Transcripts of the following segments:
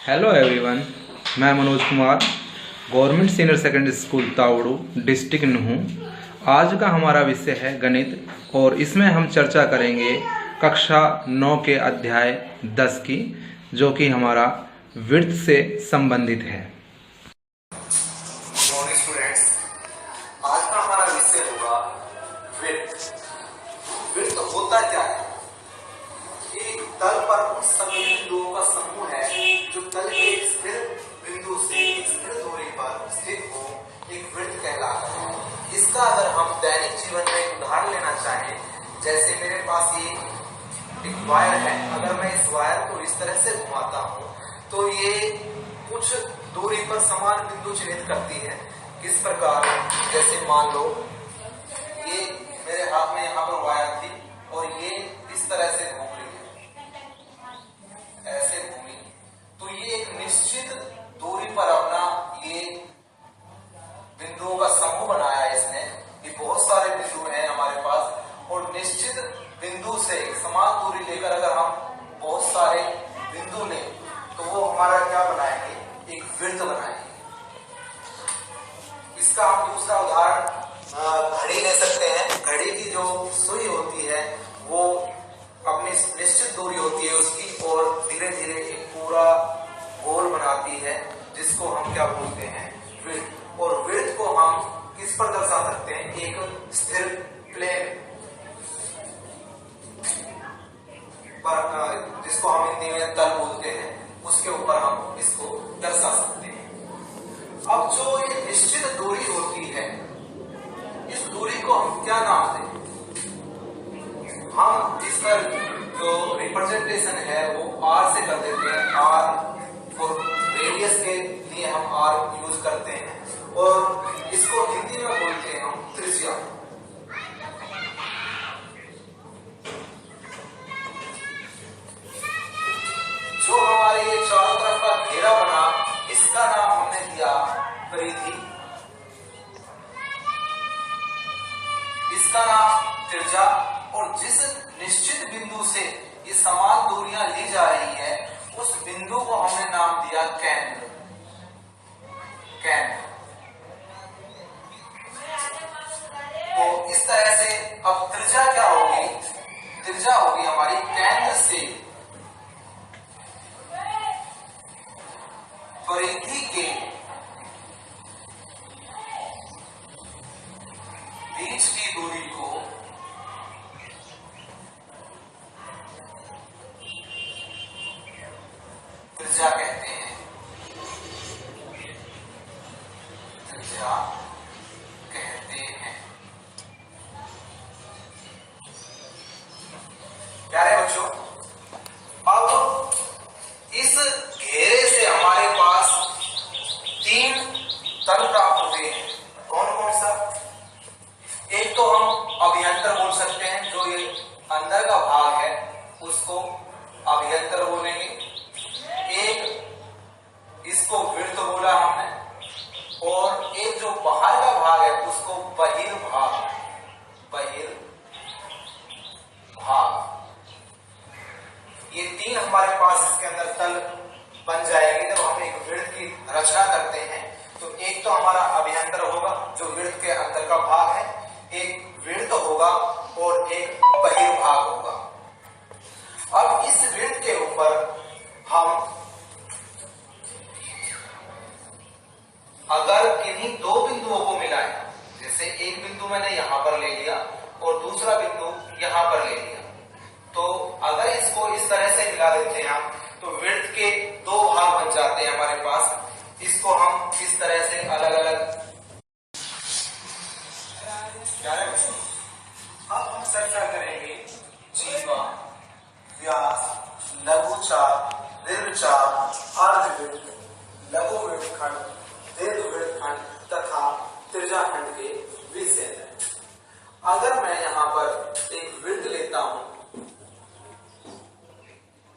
Hello everyone, मैं Manoj Kumar, government senior secondary school Tauru, district Nuh. आज का हमारा विषय है गणित और इसमें हम चर्चा करेंगे कक्षा 9 के अध्याय 10 की, जो कि हमारा वृत्त से संबंधित है। मॉर्निंग स्टूडेंट्स, आज का हमारा विषय होगा वृत्त। वृत्त होता क्या है? एक तल पर उन सभी बिंदुओं का समूह है जो तल के एक स्थिर बिंदु से एक स्थिर दूरी पर स्थित हो, एक वृत्त कहलाता है। इसका अगर हम दैनिक जीवन में एक उदाहरण लेना चाहें, जैसे मेरे पास ये एक वायर है, अगर मैं इस वायर को इस तरह से घुमाता हूँ तो ये कुछ दूरी पर समान बिंदु चिन्हित करती है। किस प्रकार? जैसे मान लो ये मेरे हाथ में यहाँ पर वायर थी और ये इस तरह से घूम रही है, ऐसे घूमी, तो ये एक निश्चित दूरी पर अपना ये बिंदुओं का समूह बनाया है इसने। ये बहुत सारे बिंदु हैं हमारे पास और निश्चित बिंदु से समान दूरी लेकर अगर हम बहुत सारे बिंदु लें तो वो हमारा क्या बनाएंगे? एक वृत्त बनाएंगे। इसका हम दूसरा उदाहरण घड़ी ले सकते हैं। घड़ी की जो सुई होती है वो अपनी निश्चित दूरी होती है उसकी और धीरे धीरे एक पूरा गोल बनाती है, जिसको हम क्या बोलते हैं? वृत्त। और वृत्त को हम किस पर दर्शा सकते हैं? एक स्थिर प्लेन पर, जिसको हम हिंदी में तल बोलते हैं, उसके ऊपर हम इसको दर्शा सकते हैं। अब जो ये निश्चित दूरी होती है, इस दूरी को हम क्या नाम दें? हम इसका जो रिप्रेजेंटेशन है वो आर से कर देते हैं। आर और रेडियस के लिए हम आर यूज करते हैं और इसको हिंदी में बोलते हैं हम त्रिज्या। जो हमारे ये चारों तरफ का घेरा बना, इसका नाम हमने दिया परिधि, इसका नाम त्रिज्या। और जिस निश्चित बिंदु से ये समान दूरियां ली जा रही है, उस बिंदु को हमने नाम दिया केंद्र। केंद्र। तो इस तरह से अब त्रिज्या क्या होगी? त्रिज्या होगी हमारी केंद्र से परिधि के बीच की दूरी को त्रिज्या कहते हैं। त्रिज्या कहते हैं। प्यारे बच्चों, अब इस घेरे से हमारे पास 3 तल प्राप्त होते हैं। कौन कौन सा? एक तो हम अभ्यंतर बोल सकते हैं, जो ये अंदर का भाग है उसको अभ्यंतर बोलेंगे। एक इसको वृत्त बोला हमने और एक जो बाहर का भाग है उसको बहिर्भाग। बहिर्भाग। ये 3 हमारे पास इसके अंदर तल बन जाएंगे जब हम एक वृत्त की रचना करते हैं। तो एक तो हमारा अभ्यंतर होगा जो वृत्त के अंदर का भाग है, एक वृत्त होगा और एक बहिर्भाग होगा। अब इस वृत्त के ऊपर हम अगर किन्हीं 2 बिंदुओं को मिलाएं, जैसे एक बिंदु मैंने यहां पर ले लिया और दूसरा बिंदु यहां पर ले लिया, तो अगर इसको इस तरह से मिला देते हैं हम, तो वृत्त के 2 भाग बन जाते हैं हमारे पास। इसको हम इस तरह से अलग अलग अब हम चर्चा करेंगे जीवा, व्यास, लघुचाप, दीर्घचाप, अर्धवृत्त, लघु वृत्तखंड, दीर्घ वृत्तखंड तथा त्रिज्याखंड के विषय में। अगर मैं यहाँ पर एक वृत्त लेता हूं,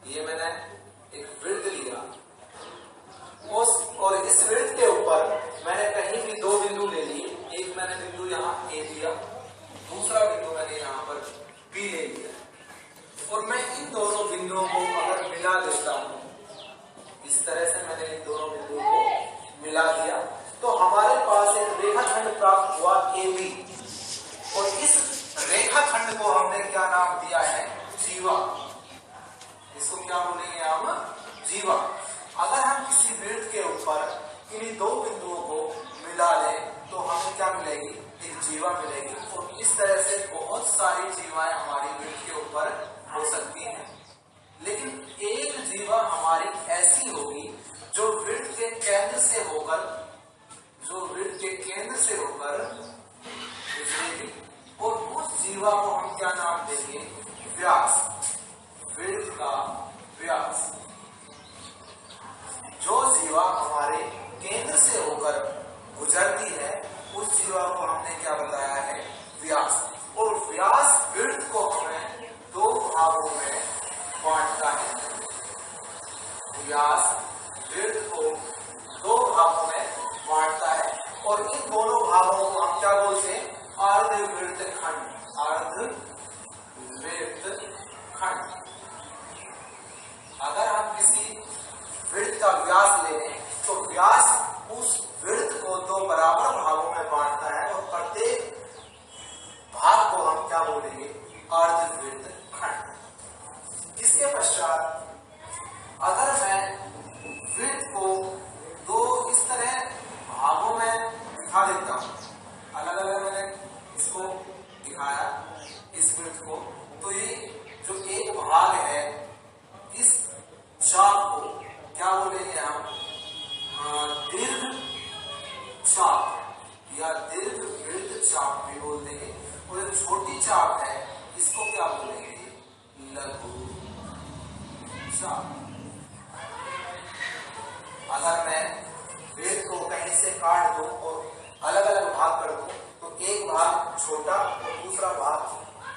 ये मैंने एक वृत्त लिया और इस वृत्त के ऊपर मैंने कहीं भी 2 बिंदु ले लिए। एक मैंने बिंदु यहाँ ए लिया, दूसरा बिंदु मैंने यहाँ पर बी ले लिया और मैं इन दोनों बिंदुओं को अगर मिला देता हूं, इस तरह से मैंने इन दोनों बिंदुओं को मिला दिया तो हमारे पास एक रेखाखंड प्राप्त हुआ AB और इस रेखाखंड को हमने क्या नाम दिया है? जीवा। इसको क्या बोलेंगे हम? जीवा। अगर हम किसी वृत्त के ऊपर इन्हीं दो बिंदुओं को मिला लें तो हमें क्या मिलेगी? एक जीवा मिलेगी। और इस तरह से बहुत सारी जीवाएं हमारी वृत्त के ऊपर हो सकती हैं, लेकिन एक जीवा हमारी ऐसी होगी जो वृत्त के केंद्र से होकर गुजरेगी और उस जीवा को हम क्या नाम देंगे? व्यास। वृत्त का व्यास। जो जीवा हमारे केंद्र से होकर गुजरती है उस जीवा को हमने क्या बताया है? व्यास। और व्यास वृत्त को हमें दो भागों में बांटता है। व्यास वृत्त को दो भागों में बांटता है और इन दोनों भागों को हम क्या बोलते हैं? अर्धवृत्त खंड। अर्धवृत्त खंड। अगर हम किसी वृत्त का व्यास ले लें तो व्यास उस वृत्त को दो बराबर भागों में बांटता है और प्रत्येक भाग को हम क्या बोलेंगे? अर्धवृत्त खंड। इसके पश्चात अगर मैं वृत्त को दो इस तरह भागों में दिखा देता हूं, अलग अलग मैंने इसको दिखाया इस वृत्त को, तो ये जो एक भाग है इस चाप को क्या बोलेंगे हम? दीर्घ चाप या दीर्घ वृत्त चाप भी बोल देंगे। और जो छोटी चाप है इसको क्या बोलेंगे? लघु चाप। अगर मैं वृत्त को कहीं से काट दूं और अलग अलग भाग कर दूं तो एक भाग छोटा और दूसरा भाग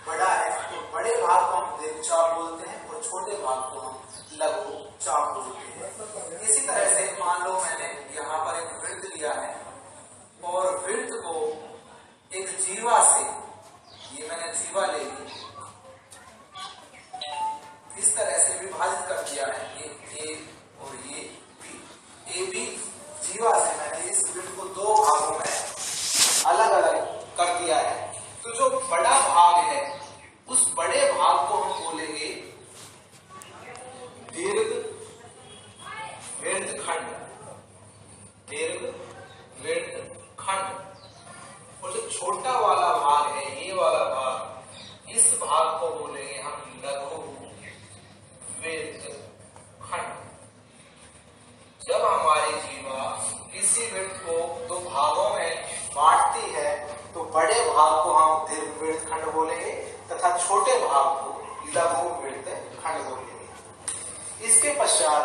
बड़ा है, तो बड़े भाग को हम दीर्घ चाप बोलते हैं और छोटे भाग को हम लघु चाप बोलते हैं। इसी तरह से मान लो मैंने यहाँ पर एक वृत्त लिया है और वृत्त को एक जीवा से, ये मैंने जीवा ले ली, इस तरह से विभाजित कर दिया है, ये ए और ये बी। ए बी जीवा से मैंने इस वृत्त को दो भागों में अलग अलग कर दिया है। तो जो बड़ा भाग है उस बड़े भाग को हम बोलेंगे दीर्घ वृत्त खंड। दीर्घ वृत्त खंड। और जो छोटा वाला भाग है, ये वाला भाग, इस भाग को बोलेंगे हम लघु वृत्त खंड। जब हमारी जीवा किसी वृत्त को दो भागों में बांटती है तो बड़े भाग को हम दीर्घ वृत्त खंड बोलेंगे तथा छोटे भाग को लघु वृत्त खंड बोलेंगे। इसके पश्चात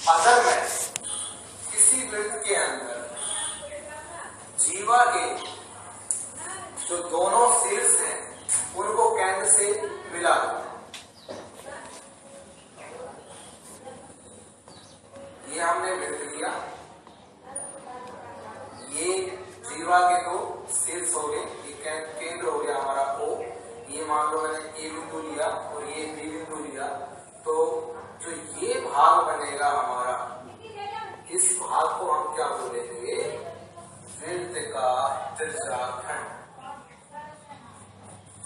अगर मैं किसी वृत्त के अंदर जीवा के जो दोनों शीर्ष हैं उनको केंद्र से मिला दूं, ये हमने वृत्त लिया, ये जीवा के दो शीर्ष हो गए, ये केंद्र हो गया हमारा O, ये मान लो मैंने A बिंदु लिया और ये B बिंदु लिया, तो जो ये भाग बनेगा हमारा, इस भाग को हम क्या बोलेंगे? वृत्त का त्रिज्याखंड।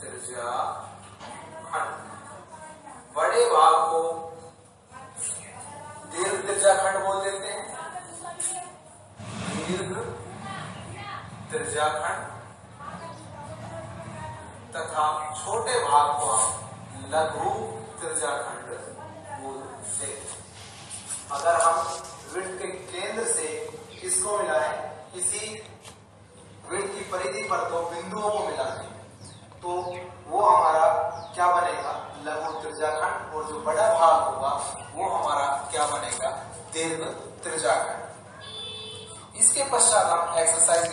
त्रिज्याखंड। बड़े भाग को दीर्घ त्रिज्याखंड बोल देते हैं, दीर्घ त्रिज्याखंड, तथा छोटे भाग को हम लघु त्रिज्याखंड बोलते हैं। अगर हम वृत्त के केंद्र से इसको मिलाएं, किसी वृत्त की परिधि पर दो बिंदुओं को मिलाएं, तो वो हमारा क्या बनेगा? लघु त्रिज्याखंड। और जो बड़ा भाग होगा वो हमारा क्या बनेगा? दीर्घ त्रिज्याखंड। इसके पश्चात हम एक्सरसाइज